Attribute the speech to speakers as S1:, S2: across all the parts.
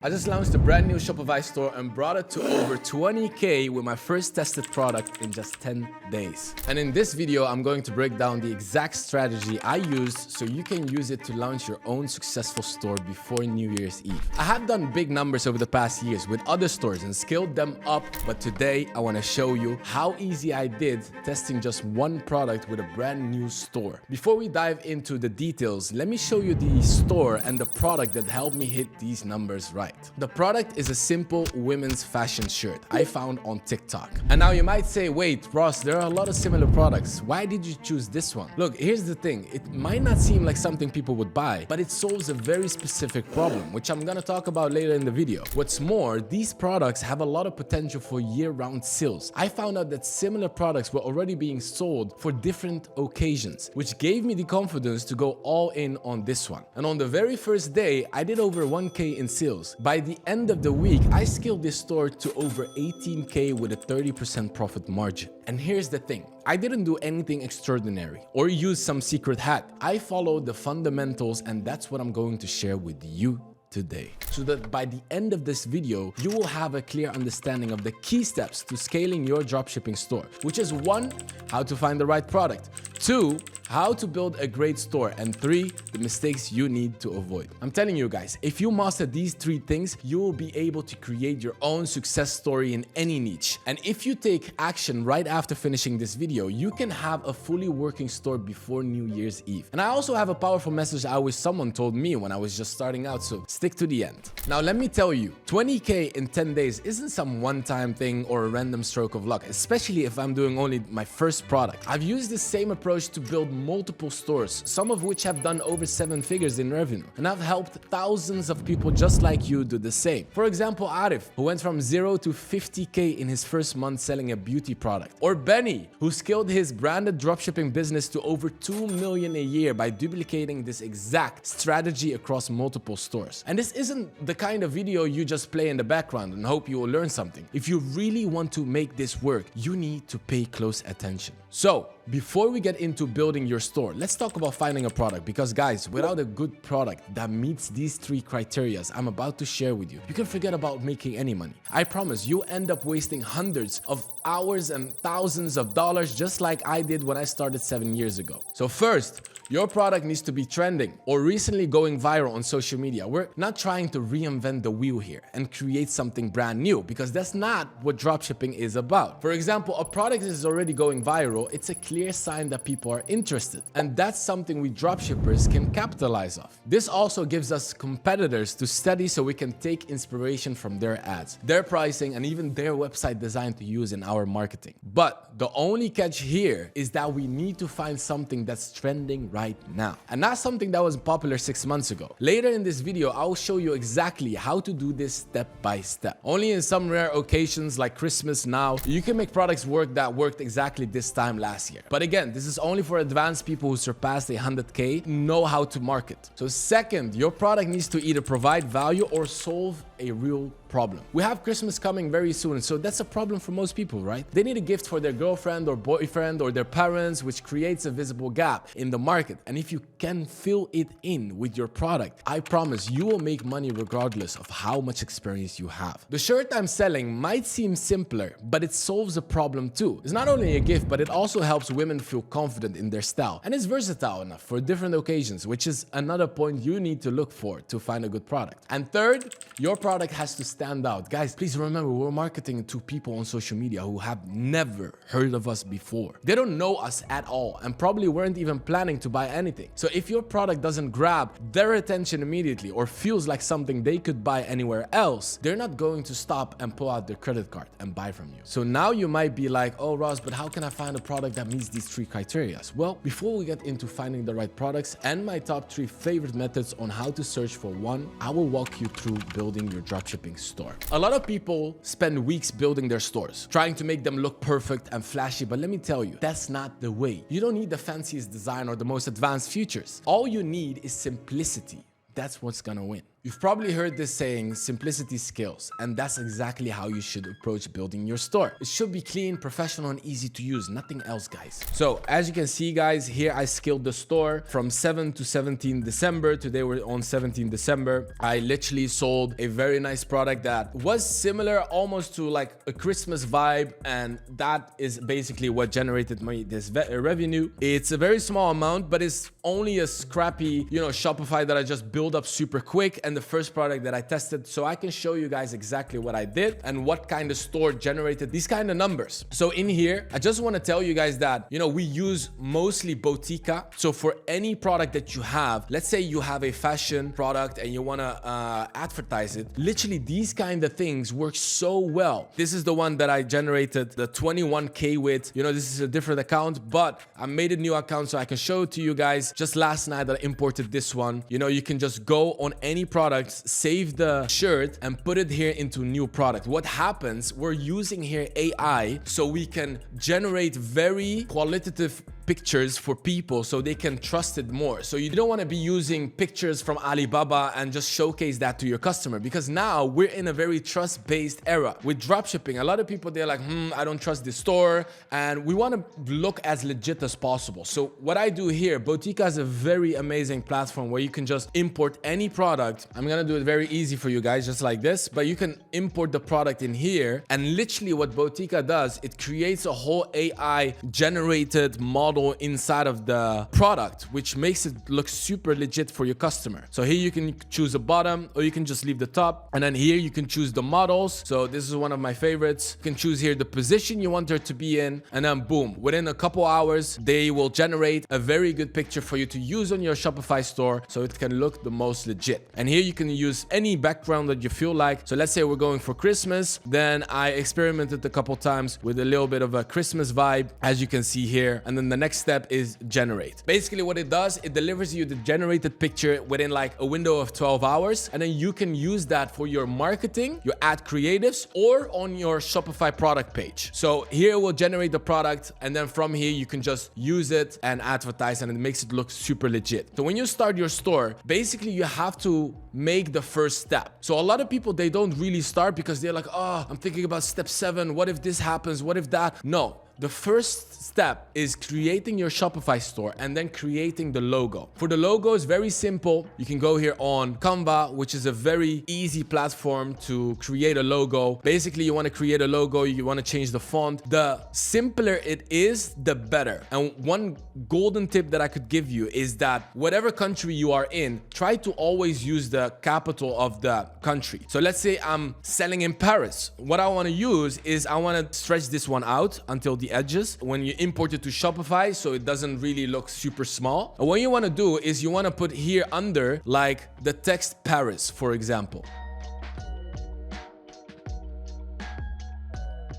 S1: I just launched a brand new Shopify store and brought it to over 20K with my first tested product in just 10 days. And in this video, I'm going to break down the exact strategy I used so you can use it to launch your own successful store before New Year's Eve. I have done big numbers over the past years with other stores and scaled them up, but today I want to show you how easy I did testing just one product with a brand new store. Before we dive into the details, let me show you the store and the product that helped me hit these numbers right. The product is a simple women's fashion shirt I found on TikTok. And now you might say, wait, Ross, there are a lot of similar products. Why did you choose this one? Look, here's the thing. It might not seem like something people would buy, but it solves a very specific problem, which I'm gonna talk about later in the video. What's more, these products have a lot of potential for year-round sales. I found out that similar products were already being sold for different occasions, which gave me the confidence to go all in on this one. And on the very first day, I did over 1K in sales. By the end of the week, I scaled this store to over 18K with a 30% profit margin. And here's the thing, I didn't do anything extraordinary or use some secret hack. I followed the fundamentals, and that's what I'm going to share with you today, so that by the end of this video, you will have a clear understanding of the key steps to scaling your dropshipping store, which is 1, how to find the right product, 2, how to build a great store, and 3, the mistakes you need to avoid. I'm telling you guys, if you master these 3 things, you will be able to create your own success story in any niche. And if you take action right after finishing this video, you can have a fully working store before New Year's Eve. And I also have a powerful message I wish someone told me when I was just starting out, so stick to the end. Now let me tell you, 20K in 10 days isn't some one-time thing or a random stroke of luck, especially if I'm doing only my first product. I've used the same approach to build multiple stores, some of which have done over 7 figures in revenue, and I've helped thousands of people just like you do the same. For example, Arif, who went from 0 to 50K in his first month selling a beauty product, or Benny, who scaled his branded dropshipping business to over 2 million a year by duplicating this exact strategy across multiple stores. And this isn't the kind of video you just play in the background and hope you will learn something. If you really want to make this work, you need to pay close attention. So, before we get into building your store, let's talk about finding a product, because guys, without a good product that meets these 3 criteria I'm about to share with you, you can forget about making any money. I promise you'll end up wasting hundreds of hours and thousands of dollars just like I did when I started 7 years ago. So first, your product needs to be trending or recently going viral on social media. We're not trying to reinvent the wheel here and create something brand new, because that's not what dropshipping is about. For example, a product is already going viral, it's a clear sign that people are interested. And that's something we dropshippers can capitalize off. This also gives us competitors to study so we can take inspiration from their ads, their pricing, and even their website design to use in our marketing. But the only catch here is that we need to find something that's trending right now, and not something that was popular 6 months ago. Later in this video, I will show you exactly how to do this step by step. Only in some rare occasions like Christmas now, you can make products work that worked exactly this time last year. But again, this is only for advanced people who surpassed 100K, know how to market. So second, your product needs to either provide value or solve a real problem. We have Christmas coming very soon, so that's a problem for most people, right? They need a gift for their girlfriend or boyfriend or their parents, which creates a visible gap in the market. And if you can fill it in with your product, I promise you will make money regardless of how much experience you have. The shirt I'm selling might seem simpler, but it solves a problem too. It's not only a gift, but it also helps women feel confident in their style, and it's versatile enough for different occasions, which is another point you need to look for to find a good product. And third, your product has to stand out. Guys, please remember, we're marketing to people on social media who have never heard of us before. They don't know us at all and probably weren't even planning to buy anything. So if your product doesn't grab their attention immediately or feels like something they could buy anywhere else, they're not going to stop and pull out their credit card and buy from you. So now you might be like, oh Ross, but how can I find a product that meets these 3 criteria? Well, before we get into finding the right products and my top 3 favorite methods on how to search for one, I will walk you through building your dropshipping store. A lot of people spend weeks building their stores, trying to make them look perfect and flashy, but let me tell you, that's not the way. You don't need the fanciest design or the most advanced features. All you need is simplicity. That's what's gonna win. You've probably heard this saying, simplicity skills, and that's exactly how you should approach building your store. It should be clean, professional, and easy to use, nothing else, guys. So as you can see, guys, here I scaled the store from 7 to 17 December. Today we're on 17 December. I literally sold a very nice product that was similar almost to like a Christmas vibe, and that is basically what generated me this revenue. It's a very small amount, but it's only a scrappy, Shopify that I just built up super quick, and the first product that I tested, so I can show you guys exactly what I did and what kind of store generated these kind of numbers. So in here, I just want to tell you guys that, we use mostly Botica. So for any product that you have, let's say you have a fashion product and you want to advertise it, literally these kind of things work so well. This is the one that I generated the 21K with. This is a different account, but I made a new account so I can show it to you guys. Just last night I imported this one. You can just go on any products, save the shirt, and put it here into new product. What happens, we're using here AI so we can generate very qualitative pictures for people so they can trust it more. So you don't want to be using pictures from Alibaba and just showcase that to your customer, because now we're in a very trust-based era. With dropshipping, a lot of people, they're like, I don't trust this store, and we want to look as legit as possible. So what I do here, Botica is a very amazing platform where you can just import any product. I'm gonna do it very easy for you guys, just like this, but you can import the product in here, and literally what Botica does, it creates a whole AI generated model inside of the product, which makes it look super legit for your customer. So here you can choose a bottom, or you can just leave the top, and then here you can choose the models. So this is one of my favorites. You can choose here the position you want her to be in, and then boom, within a couple hours they will generate a very good picture for you to use on your Shopify store, so it can look the most legit. And here you can use any background that you feel like. So let's say we're going for Christmas, then I experimented a couple times with a little bit of a Christmas vibe, as you can see here, and then the next step is generate. Basically what it does, it delivers you the generated picture within like a window of 12 hours, and then you can use that for your marketing, your ad creatives, or on your Shopify product page. So here it will generate the product, and then from here you can just use it and advertise, and it makes it look super legit. So when you start your store, basically you have to make the first step. So a lot of people, they don't really start because they're like, I'm thinking about step 7. What if this happens? What if that? No. The first step is creating your Shopify store and then creating the logo. For the logo, it's very simple. You can go here on Canva, which is a very easy platform to create a logo. Basically, you want to create a logo, you want to change the font. The simpler it is, the better. And one golden tip that I could give you is that whatever country you are in, try to always use the capital of the country. So let's say I'm selling in Paris. What I want to use is I want to stretch this one out until the edges when you import it to Shopify, so it doesn't really look super small. And what you want to do is you want to put here under like the text Paris, for example.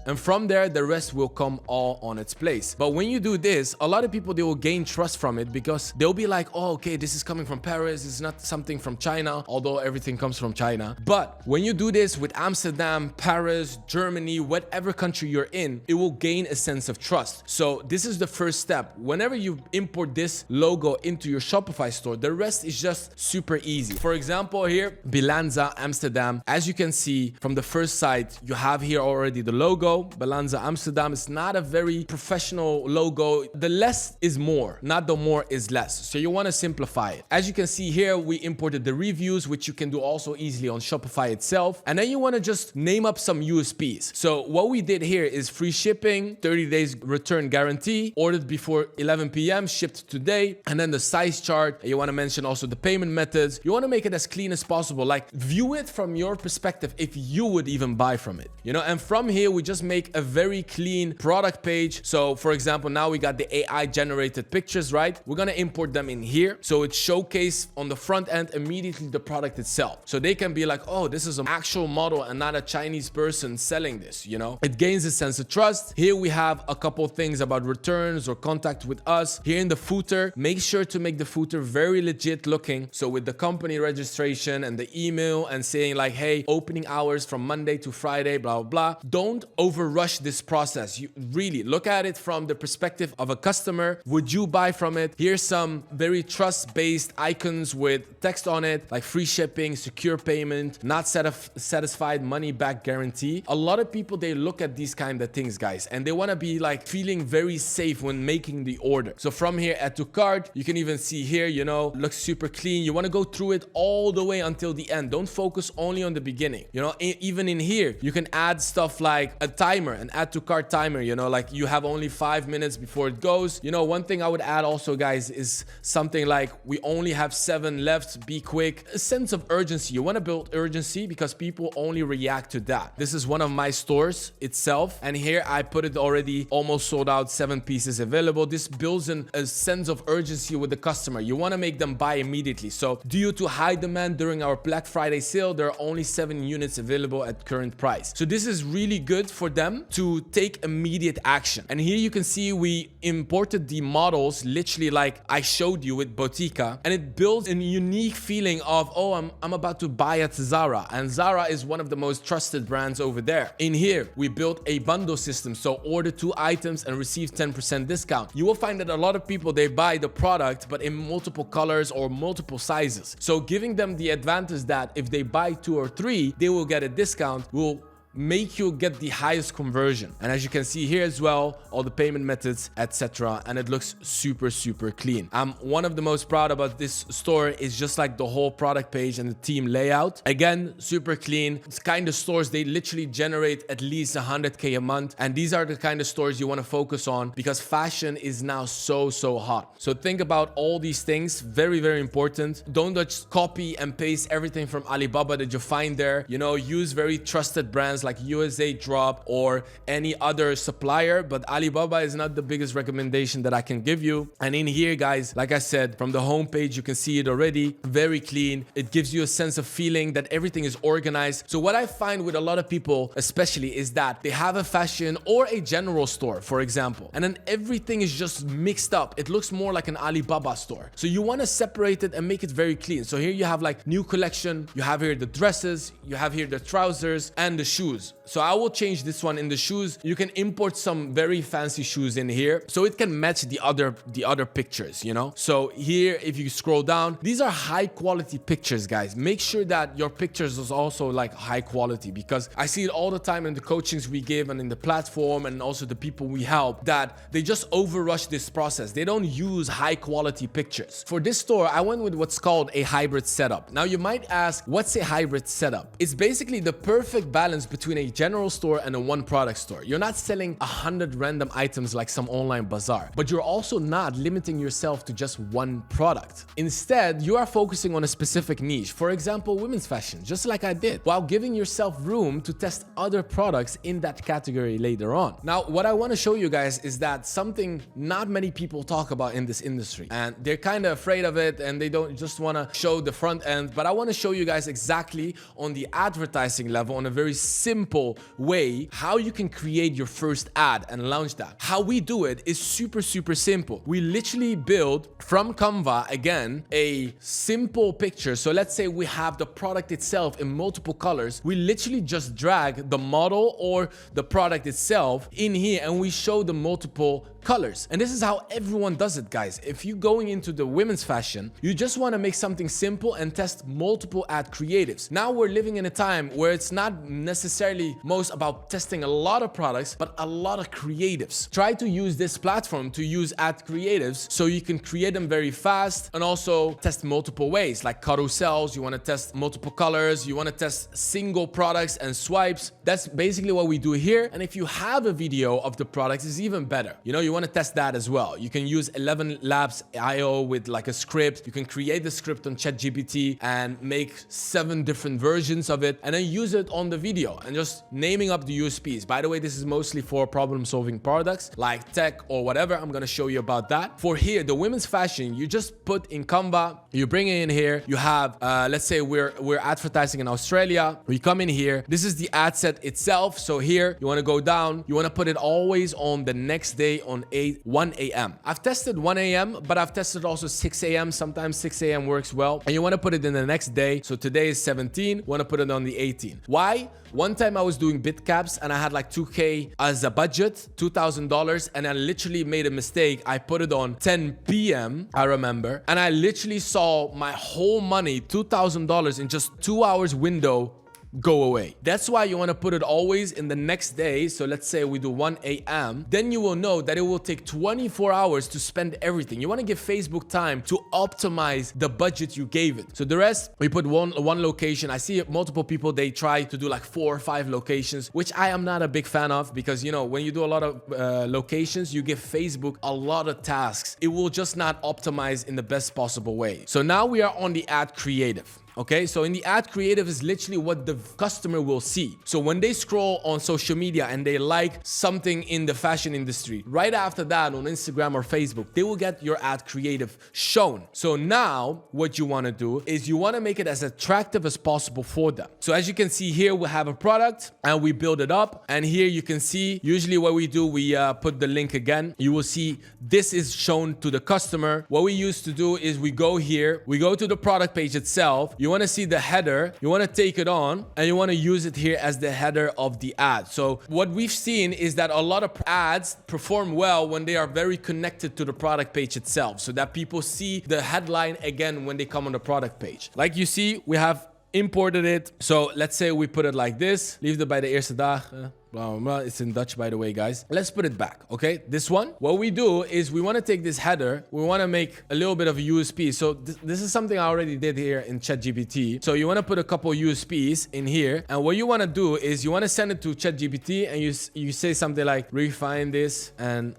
S1: And from there, the rest will come all on its place. But when you do this, a lot of people, they will gain trust from it because they'll be like, okay, this is coming from Paris. It's not something from China, although everything comes from China. But when you do this with Amsterdam, Paris, Germany, whatever country you're in, it will gain a sense of trust. So this is the first step. Whenever you import this logo into your Shopify store, the rest is just super easy. For example, here, Bilanza, Amsterdam. As you can see from the first site, you have here already the logo. Bilanza Amsterdam is not a very professional logo. The less is more, not the more is less. So you want to simplify it. As you can see here, we imported the reviews, which you can do also easily on Shopify itself. And then you want to just name up some USPs. So what we did here is free shipping, 30 days return guarantee, ordered before 11 p.m., shipped today. And then the size chart. You want to mention also the payment methods. You want to make it as clean as possible. Like view it from your perspective if you would even buy from it. And from here, we just make a very clean product page. So for example, now we got the AI generated pictures, right? We're going to import them in here. So it showcases on the front end immediately the product itself. So they can be like, oh, this is an actual model and not a Chinese person selling this, It gains a sense of trust. Here we have a couple things about returns or contact with us. Here in the footer, make sure to make the footer very legit looking. So with the company registration and the email and saying like, hey, opening hours from Monday to Friday, blah, blah, blah. Don't over-rush this process. You really look at it from the perspective of a customer. Would you buy from it? Here's some very trust-based icons with text on it, like free shipping, secure payment, not satisfied, money back guarantee. A lot of people, they look at these kind of things, guys, and they want to be like feeling very safe when making the order. So from here, add to cart, you can even see here, you know, looks super clean. You want to go through it all the way until the end. Don't focus only on the beginning. You know, even in here, you can add stuff like a timer, an add to cart timer, you know, like you have only 5 minutes before it goes. You know, one thing I would add also, guys, is something like we only have 7 left, be quick. A sense of urgency. You want to build urgency because people only react to that. This is one of my stores itself, and here I put it already almost sold out, 7 pieces available. This builds in a sense of urgency with the customer. You want to make them buy immediately. So due to high demand during our Black Friday sale, there are only 7 units available at current price. So this is really good for them to take immediate action. And here you can see we imported the models literally like I showed you with Botica, and it builds a unique feeling of, oh, I'm about to buy at Zara, and Zara is one of the most trusted brands over there. In here, we built a bundle system, so order 2 items and receive 10% discount. You will find that a lot of people, they buy the product but in multiple colors or multiple sizes. So giving them the advantage that if they buy 2 or 3, they will get a discount will make you get the highest conversion. And as you can see here as well, all the payment methods, etc., and it looks super clean. One of the most proud about this store is just like the whole product page and the team layout. Again, super clean. It's kind of stores, they literally generate at least 100k a month, and these are the kind of stores you want to focus on because fashion is now so hot. So think about all these things, very important. Don't just copy and paste everything from Alibaba that you find there. You know, use very trusted brands like USA Drop or any other supplier, but Alibaba is not the biggest recommendation that I can give you. And in here, guys, like I said, from the homepage, you can see it already, very clean. It gives you a sense of feeling that everything is organized. So what I find with a lot of people, especially, is that they have a fashion or a general store, for example, and then everything is just mixed up. It looks more like an Alibaba store. So you want to separate it and make it very clean. So here you have like new collection, you have here the dresses, you have here the trousers and the shoes. So I will change this one in the shoes. You can import some very fancy shoes in here so it can match the other pictures, you know. So here, if you scroll down, these are high quality pictures, guys. Make sure that your pictures is also like high quality, because I see it all the time in the coachings we give and in the platform and also the people we help, that they just overrush this process. They don't use high quality pictures. For this store, I went with what's called a hybrid setup. Now you might ask, what's a hybrid setup? It's basically the perfect balance between a general store and a one product store. You're not selling 100 random items like some online bazaar, but you're also not limiting yourself to just one product. Instead, you are focusing on a specific niche, for example, women's fashion, just like I did, while giving yourself room to test other products in that category later on. Now, what I want to show you guys is that something not many people talk about in this industry, and they're kind of afraid of it and they don't just want to show the front end, but I want to show you guys exactly on the advertising level, on a very simple way, how you can create your first ad and launch that. How we do it is super simple. We literally build from Canva, again, a simple picture. So let's say we have the product itself in multiple colors. We literally just drag the model or the product itself in here and we show the multiple colors. And this is how everyone does it, guys. If you're going into the women's fashion, you just want to make something simple and test multiple ad creatives. Now we're living in a time where it's not necessarily most about testing a lot of products, but a lot of creatives. Try to use this platform to use ad creatives so you can create them very fast and also test multiple ways, like carousels. You want to test multiple colors, you want to test single products and swipes. That's basically what we do here. And if you have a video of the products, it's even better. You know, you want to test that as well. You can use 11 Labs IO with like a script. You can create the script on ChatGPT and make 7 different versions of it and then use it on the video and just naming up the USPs. By the way, this is mostly for problem-solving products like tech or whatever. I'm going to show you about that. For here, the women's fashion, you just put in Canva, you bring it in here. You have, let's say we're advertising in Australia. We come in here. This is the ad set itself. So here, you want to go down. You want to put it always on the next day on on 1 a.m. I've tested 1 a.m., but I've tested also 6 a.m. Sometimes 6 a.m. works well. And you want to put it in the next day. So today is 17, want to put it on the 18th. Why? One time I was doing bit caps and I had like 2K as a budget, $2,000, and I literally made a mistake. I put it on 10 p.m. I remember, and I literally saw my whole money, $2,000 in just 2 hours window go away. That's why you want to put it always in the next day. So let's say we do 1 a.m. Then you will know that it will take 24 hours to spend everything. You want to give Facebook time to optimize the budget you gave it. So the rest, we put one location. I see multiple people, they try to do like 4 or 5 locations, which I am not a big fan of, because you know, when you do a lot of locations, you give Facebook a lot of tasks. It will just not optimize in the best possible way. So now we are on the ad creative. Okay, so in the ad creative is literally what the customer will see. So when they scroll on social media and they like something in the fashion industry, right after that on Instagram or Facebook, they will get your ad creative shown. So now what you want to do is you want to make it as attractive as possible for them. So as you can see here, we have a product and we build it up. And here you can see, usually what we do, we put the link again. You will see this is shown to the customer. What we used to do is we go here, we go to the product page itself. You want to see the header, you want to take it on, and you want to use it here as the header of the ad. So what we've seen is that a lot of ads perform well when they are very connected to the product page itself, so that people see the headline again when they come on the product page. Like you see, we have imported it. So let's say we put it like this. Liefde bij de eerste dag. Blah, blah, blah. It's in Dutch, by the way, guys. Let's put it back, okay? This one, what we do is we want to take this header. We want to make a little bit of a USP. So this is something I already did here in ChatGPT. So you want to put a couple USPs in here. And what you want to do is you want to send it to ChatGPT and you say something like, refine this and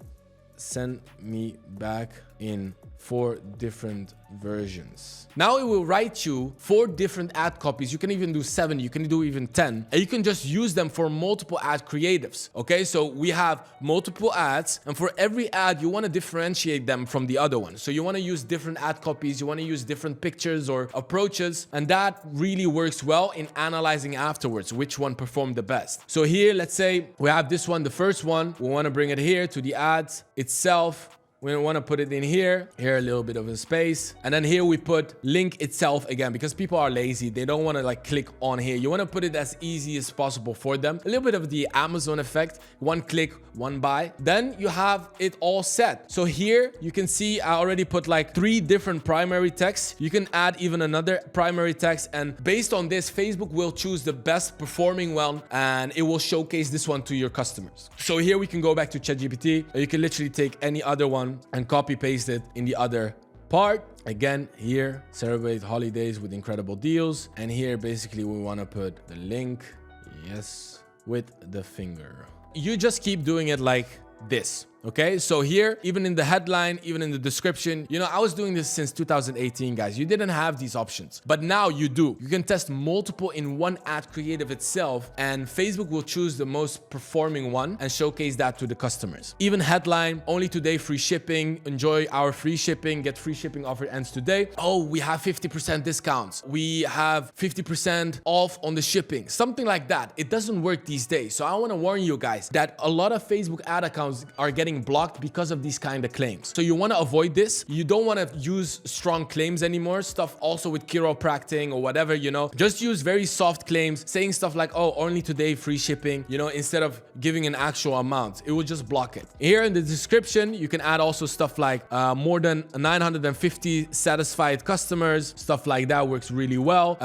S1: send me back in 4 different versions. Now it will write you 4 different ad copies. You can even do 7, you can do even 10, and you can just use them for multiple ad creatives. Okay, so we have multiple ads, and for every ad you want to differentiate them from the other one. So you want to use different ad copies, you want to use different pictures or approaches, and that really works well in analyzing afterwards which one performed the best. So here, let's say we have this one, the first one. We want to bring it here to the ads itself. We want to put it in here a little bit of a space. And then here we put link itself again, because people are lazy. They don't want to like click on here. You want to put it as easy as possible for them. A little bit of the Amazon effect, 1 click, 1 buy. Then you have it all set. So here you can see I already put like 3 different primary texts. You can add even another primary text. And based on this, Facebook will choose the best performing one and it will showcase this one to your customers. So here we can go back to ChatGPT. You can literally take any other one and copy paste it in the other part. Again, here, celebrate holidays with incredible deals. And here, basically, we want to put the link, yes, with the finger. You just keep doing it like this. Okay, so here, even in the headline, even in the description, you know, I was doing this since 2018, guys. You didn't have these options, but now you do. You can test multiple in one ad creative itself, and Facebook will choose the most performing one and showcase that to the customers. Even headline, only today free shipping, enjoy our free shipping, get free shipping offer ends today. Oh, we have 50% discounts. We have 50% off on the shipping, something like that. It doesn't work these days. So I want to warn you guys that a lot of Facebook ad accounts are getting blocked because of these kind of claims. So you want to avoid this. You don't want to use strong claims anymore. Stuff also with chiropractic or whatever, you know, just use very soft claims, saying stuff like, oh, only today free shipping, you know, instead of giving an actual amount. It will just block it. Here in the description, you can add also stuff like more than 950 satisfied customers. Stuff like that works really well.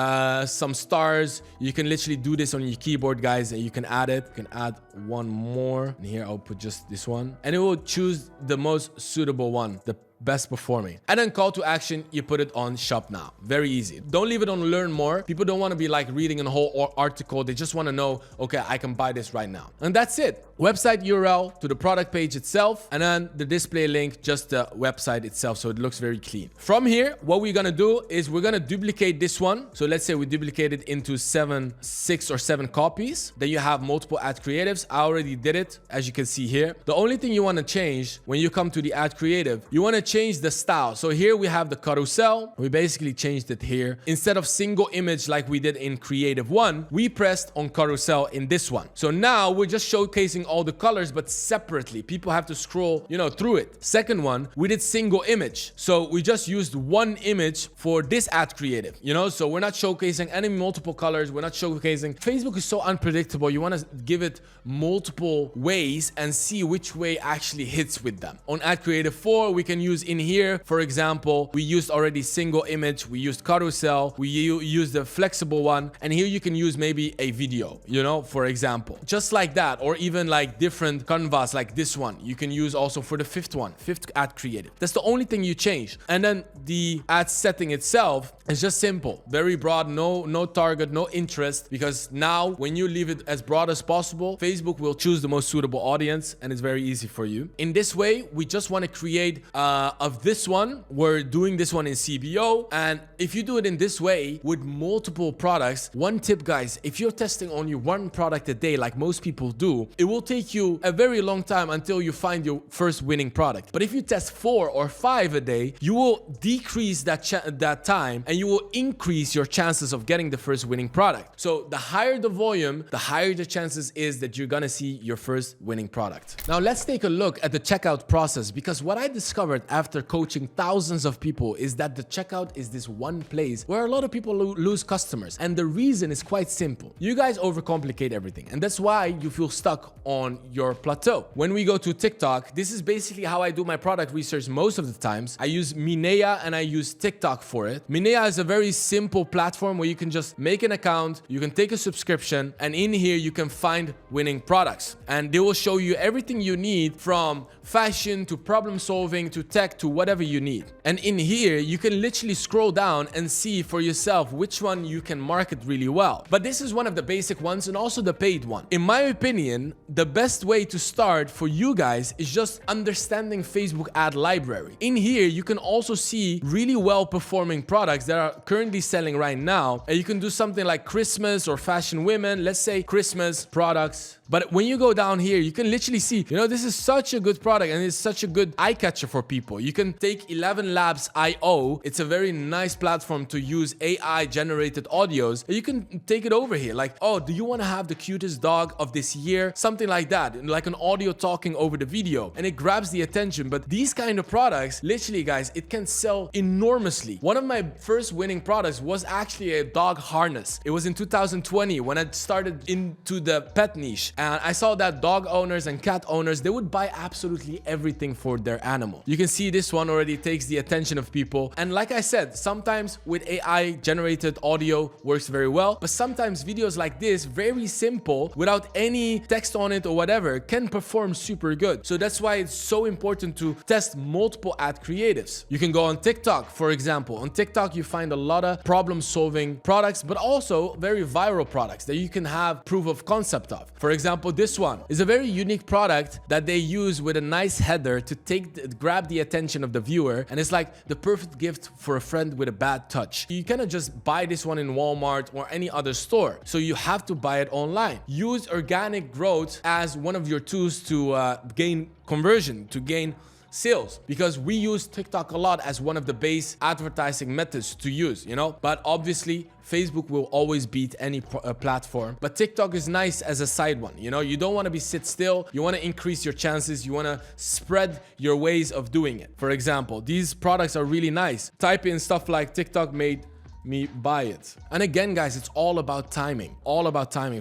S1: Some stars. You can literally do this on your keyboard, guys, and you can add it. You can add one more. And here I'll put just this one. And it will choose the most suitable one, the best performing. And then call to action, you put it on shop now. Very easy. Don't leave it on learn more. People don't want to be like reading a whole article. They just want to know, okay, I can buy this right now. And that's it. Website URL to the product page itself, and then the display link, just the website itself, so it looks very clean. From here, what we're gonna do is we're gonna duplicate this one. So let's say we duplicate it into 6 or 7 copies. Then you have multiple ad creatives. I already did it, as you can see here. The only thing you want to change when you come to the ad creative, you want to change the style. So here we have the carousel. We basically changed it here. Instead of single image like we did in Creative 1, we pressed on carousel in this one. So now we're just showcasing all the colors, but separately. People have to scroll, through it. Second one, we did single image. So we just used one image for this ad creative, so we're not showcasing any multiple colors. We're not showcasing. Facebook is so unpredictable. You want to give it multiple ways and see which way actually hits with them. On ad creative 4, we can use in here, for example, we used already single image, we used carousel, we used the flexible one, and here you can use maybe a video, for example, just like that, or even like different canvas like this one you can use also for the fifth ad creative. That's the only thing you change. And then the ad setting itself is just simple, very broad, no target, no interest, because now when you leave it as broad as possible, Facebook will choose the most suitable audience, and it's very easy for you. In this way, we just want to create of this one. We're doing this one in CBO, and if you do it in this way with multiple products, one tip, guys, if you're testing only one product a day like most people do, it will take you a very long time until you find your first winning product. But if you test 4 or 5 a day, you will decrease that time, and you will increase your chances of getting the first winning product. So the higher the volume, the higher the chances is that you're gonna see your first winning product. Now let's take a look at the checkout process, because what I discovered after coaching thousands of people is that the checkout is this one place where a lot of people lose customers. And the reason is quite simple. You guys overcomplicate everything, and that's why you feel stuck on your plateau. When we go to TikTok, this is basically how I do my product research most of the times. I use Minea and I use TikTok for it. Minea is a very simple platform where you can just make an account, you can take a subscription, and in here you can find winning products. And they will show you everything you need, from fashion to problem solving to tech to whatever you need. And in here, you can literally scroll down and see for yourself which one you can market really well. But this is one of the basic ones and also the paid one. In my opinion, the best way to start for you guys is just understanding Facebook ad library. In here, you can also see really well performing products that are currently selling right now. And you can do something like Christmas or fashion women, let's say Christmas products. But when you go down here, you can literally see, this is such a good product and it's such a good eye catcher for people. You can take 11 Labs IO. It's a very nice platform to use AI generated audios. You can take it over here. Like, oh, do you want to have the cutest dog of this year? Something like that, like an audio talking over the video, and it grabs the attention. But these kind of products, literally guys, it can sell enormously. One of my first winning products was actually a dog harness. It was in 2020 when I started into the pet niche. And I saw that dog owners and cat owners, they would buy absolutely everything for their animal. You can see this one already takes the attention of people. And like I said, sometimes with AI generated audio works very well, but sometimes videos like this, very simple, without any text on it or whatever, can perform super good. So that's why it's so important to test multiple ad creatives. You can go on TikTok, for example. On TikTok, you find a lot of problem solving products, but also very viral products that you can have proof of concept of. For example, this one is a very unique product that they use with a nice header to grab the attention of the viewer, and it's like the perfect gift for a friend with a bad touch. You cannot just buy this one in Walmart or any other store, so you have to buy it online. Use organic growth as one of your tools to gain conversion, to gain sales, because we use TikTok a lot as one of the base advertising methods to use, but obviously Facebook will always beat any platform, but TikTok is nice as a side one. You don't want to be sit still. You want to increase your chances. You want to spread your ways of doing it. For example, these products are really nice. Type in stuff like TikTok made me buy it. And again, guys, it's all about timing,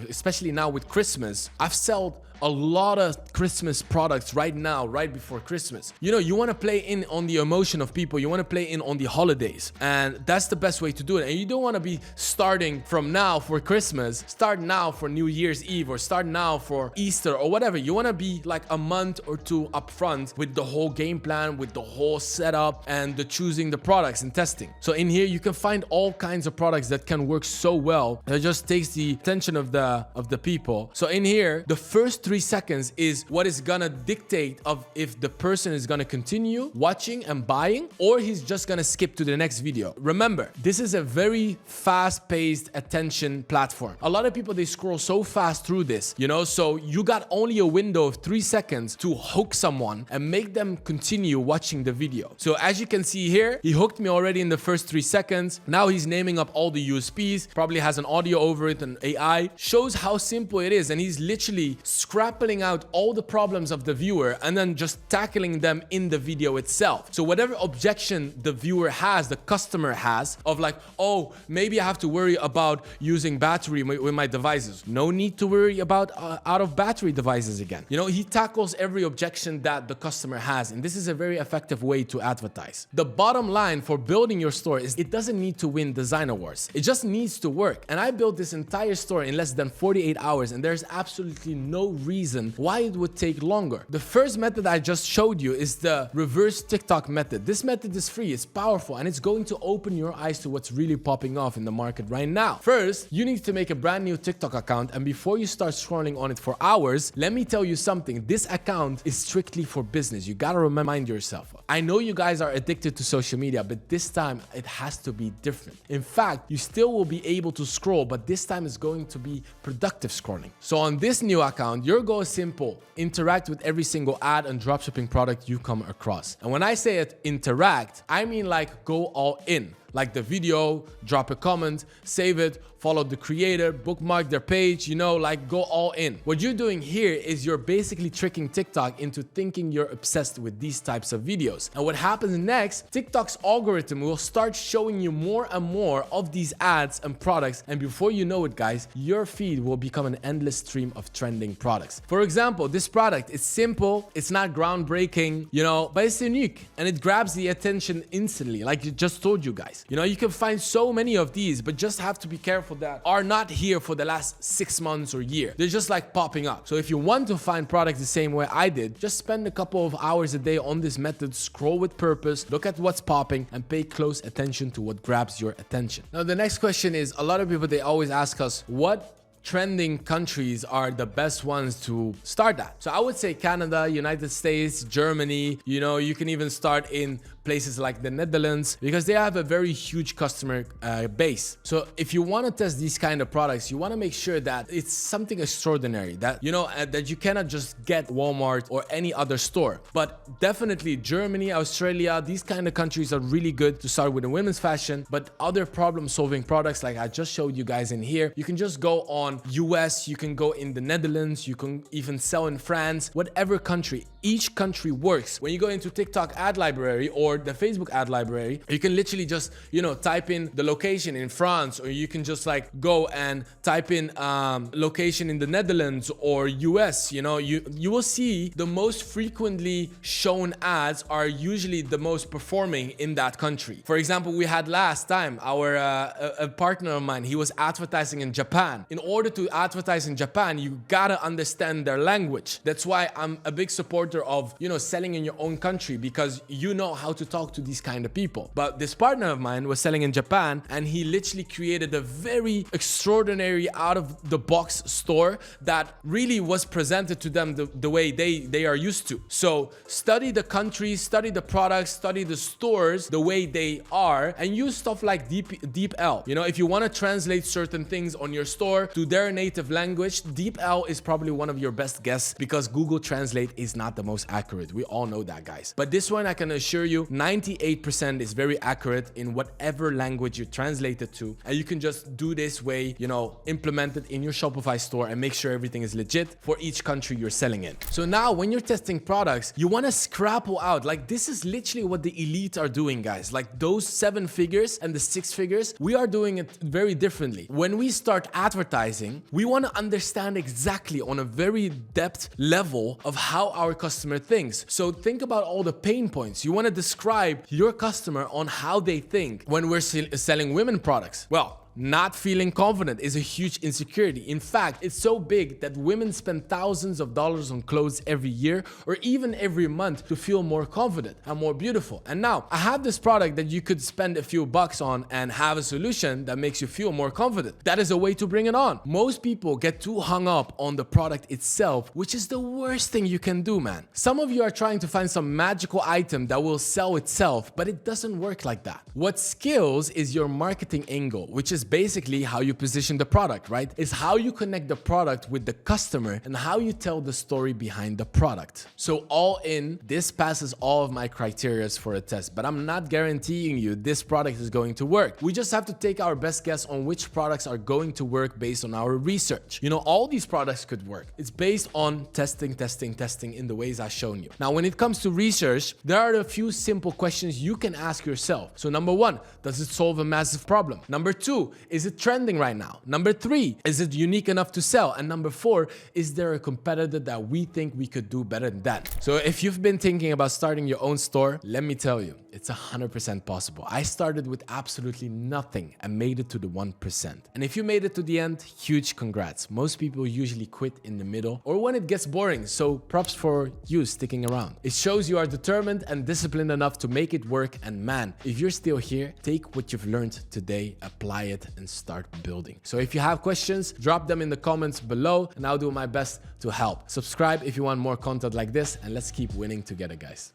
S1: especially now with Christmas. I've sold a lot of Christmas products right now, right before Christmas. You want to play in on the emotion of people. You want to play in on the holidays, and that's the best way to do it. And you don't want to be starting from now for Christmas, start now for New Year's Eve, or start now for Easter or whatever. You want to be like a month or two up front with the whole game plan, with the whole setup, and the choosing the products and testing. So in here, you can find all kinds of products that can work so well. It just takes the attention of the people. So in here, the first 3 seconds is what is gonna dictate of if the person is gonna continue watching and buying, or he's just gonna skip to the next video. Remember, this is a very fast-paced attention platform. A lot of people, they scroll so fast through this, you know, so you got only a window of 3 seconds to hook someone and make them continue watching the video. So as you can see here, he hooked me already in the first 3 seconds. Now he's naming up all the USPs, probably has an audio over it and AI. Shows how simple it is, and he's literally scrapping out all the problems of the viewer and then just tackling them in the video itself. So whatever objection the viewer has, the customer has, of like, oh, maybe I have to worry about using battery with my devices. No need to worry about out of battery devices again. You know, he tackles every objection that the customer has, and this is a very effective way to advertise. The bottom line for building your store is it doesn't need to win design awards. It just needs to work. And I built this entire store in less than 48 hours, and there's absolutely no reason why it would take longer. The first method I just showed you is the reverse TikTok method. This method is free, it's powerful, and it's going to open your eyes to what's really popping off in the market right now. First, you need to make a brand new TikTok account, and before you start scrolling on it for hours, let me tell you something. This account is strictly for business. You gotta remind yourself. I know you guys are addicted to social media, but this time it has to be different. In fact, you still will be able to scroll, but this time it's going to be productive scrolling. So on this new account, your goal is simple. Interact with every single ad and dropshipping product you come across. And when I say it, interact, I mean like go all in. Like the video, drop a comment, save it, follow the creator, bookmark their page, you know, like go all in. What you're doing here is you're basically tricking TikTok into thinking you're obsessed with these types of videos. And what happens next, TikTok's algorithm will start showing you more and more of these ads and products. And before you know it, guys, your feed will become an endless stream of trending products. For example, this product is simple, it's not groundbreaking, you know, but it's unique and it grabs the attention instantly, like I just told you guys. You know, you can find so many of these, but just have to be careful that are not here for the last 6 months or year. They're just like popping up. So if you want to find products the same way I did, just spend a couple of hours a day on this method, scroll with purpose, look at what's popping, and pay close attention to what grabs your attention. Now, the next question is, a lot of people, they always ask us, what trending countries are the best ones to start at? So I would say Canada, United States, Germany, you know, you can even start in places like the Netherlands because they have a very huge customer base. So if you want to test these kind of products, you want to make sure that it's something extraordinary, that, you know, that you cannot just get Walmart or any other store. But definitely Germany, Australia, these kind of countries are really good to start with in women's fashion. But other problem-solving products like I just showed you guys in here, you can just go on US, you can go in the Netherlands, you can even sell in France, whatever country. Each country works. When you go into TikTok ad library or the Facebook ad library, you can literally just, you know, type in the location in France, or you can just like go and type in location in the Netherlands or US. You know, you will see the most frequently shown ads are usually the most performing in that country. For example, we had last time our a partner of mine, he was advertising in Japan. In order to advertise in Japan, you gotta understand their language. That's why I'm a big supporter of, you know, selling in your own country, because you know how to talk to these kind of people. But this partner of mine was selling in Japan, and he literally created a very extraordinary out of the box store that really was presented to them the way they are used to. So study the country, study the products, study the stores the way they are, and use stuff like DeepL. You know, if you want to translate certain things on your store to their native language, DeepL is probably one of your best guesses, because Google Translate is not the most accurate. We all know that, guys. But this one, I can assure you, 98% is very accurate in whatever language you translate it to. And you can just do this way, you know, implement it in your Shopify store and make sure everything is legit for each country you're selling in. So now when you're testing products, you want to scrapple out. Like, this is literally what the elite are doing, guys. Like those 7 figures and the 6 figures, we are doing it very differently. When we start advertising, we want to understand exactly on a very depth level of how our customer thinks. So think about all the pain points. You want to describe your customer on how they think. When we're selling women products, well, Not feeling confident is a huge insecurity. In fact, it's so big that women spend thousands of dollars on clothes every year or even every month to feel more confident and more beautiful. And now I have this product that you could spend a few bucks on and have a solution that makes you feel more confident. That is a way to bring it on. Most people get too hung up on the product itself, which is the worst thing you can do, man. Some of you are trying to find some magical item that will sell itself, but it doesn't work like that. What skills is your marketing angle, which is basically how you position the product, right? It's how you connect the product with the customer and how you tell the story behind the product. So all in, this passes all of my criteria for a test, but I'm not guaranteeing you this product is going to work. We just have to take our best guess on which products are going to work based on our research. You know, all these products could work. It's based on testing in the ways I've shown you. Now, when it comes to research, there are a few simple questions you can ask yourself. So number one, does it solve a massive problem? Number two, is it trending right now? Number three, is it unique enough to sell? And number four, is there a competitor that we think we could do better than that? So if you've been thinking about starting your own store, let me tell you, it's 100% possible. I started with absolutely nothing and made it to the 1%. And if you made it to the end, huge congrats. Most people usually quit in the middle or when it gets boring, so props for you sticking around. It shows you are determined and disciplined enough to make it work, and man, if you're still here, take what you've learned today, apply it, and start building. So if you have questions, drop them in the comments below and I'll do my best to help. Subscribe if you want more content like this, and let's keep winning together, guys.